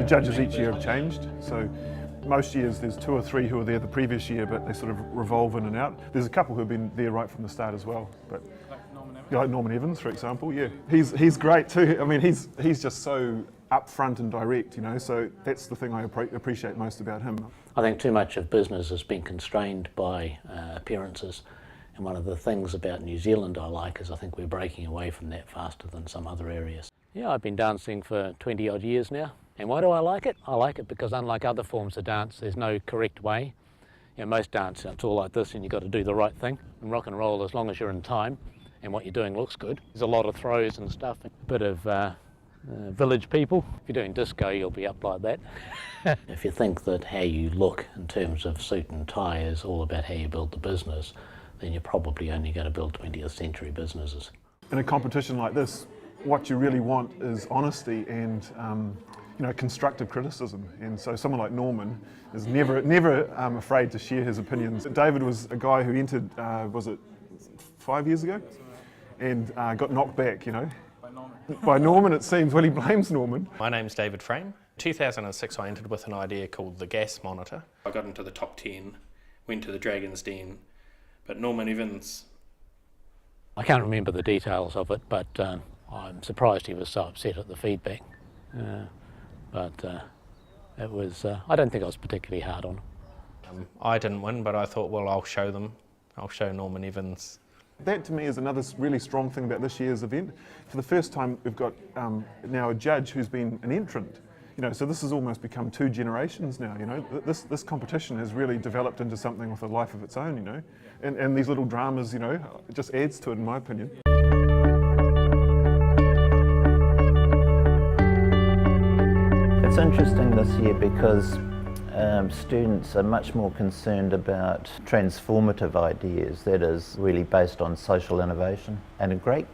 The judges each year have changed, so most years there's 2 or 3 who were there the previous year, but they sort of revolve in and out. There's a couple who've been there right from the start as well. But like Norman Evans, for example, yeah, he's great too. I mean, he's just so upfront and direct, you know. So that's the thing I appreciate most about him. I think too much of business has been constrained by appearances, and one of the things about New Zealand I like is I think we're breaking away from that faster than some other areas. Yeah, I've been dancing for 20 odd years now. And why do I like it? I like it because unlike other forms of dance, there's no correct way. You know, most dance, it's all like this and you've got to do the right thing. And rock and roll, as long as you're in time and what you're doing looks good. There's a lot of throws and stuff, a bit of village people. If you're doing disco, you'll be up like that. If you think that how you look in terms of suit and tie is all about how you build the business, then you're probably only going to build 20th century businesses. In a competition like this, what you really want is honesty and you know, constructive criticism. And so someone like Norman is never afraid to share his opinions. David was a guy who entered, was it 5 years ago? And got knocked back, you know. By Norman, it seems. Well, he blames Norman. My name's David Frame. 2006 I entered with an idea called the gas monitor. I got into the top 10, went to the Dragon's Den, but Norman Evans... I can't remember the details of it, but I'm surprised he was so upset at the feedback. It was, I don't think I was particularly hard on him. I didn't win, but I thought, well, I'll show them. I'll show Norman Evans. That to me is another really strong thing about this year's event. For the first time, we've got now a judge who's been an entrant. You know, so this has almost become 2 generations now, you know. This competition has really developed into something with a life of its own, you know. And these little dramas, you know, it just adds to it, in my opinion. It's interesting this year because students are much more concerned about transformative ideas, that is really based on social innovation, and a great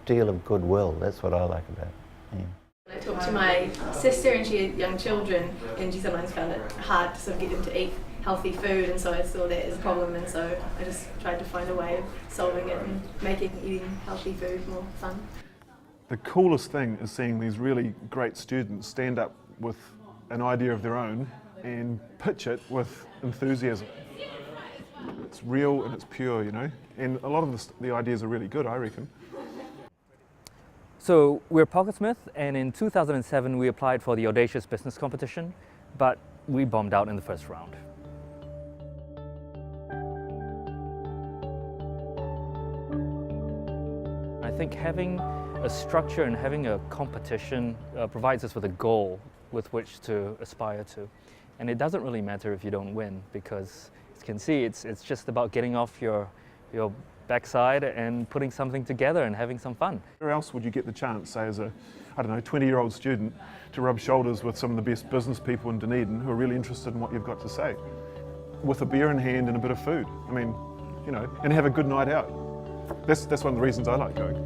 deal of goodwill. That's what I like about it. Yeah. I talked to my sister and she had young children and she sometimes found it hard to sort of get them to eat healthy food, and so I saw that as a problem, and so I just tried to find a way of solving it and making eating healthy food more fun. The coolest thing is seeing these really great students stand up with an idea of their own and pitch it with enthusiasm. It's real and it's pure, you know, and a lot of the ideas are really good, I reckon. So we're Pocketsmith, and in 2007 we applied for the Audacious Business competition, but we bombed out in the first round. I think having a structure and having a competition provides us with a goal with which to aspire to. And it doesn't really matter if you don't win, because as you can see, it's just about getting off your backside and putting something together and having some fun. Where else would you get the chance, say as a, I don't know, 20-year-old student, to rub shoulders with some of the best business people in Dunedin who are really interested in what you've got to say? With a beer in hand and a bit of food. I mean, you know, and have a good night out. That's one of the reasons I like going.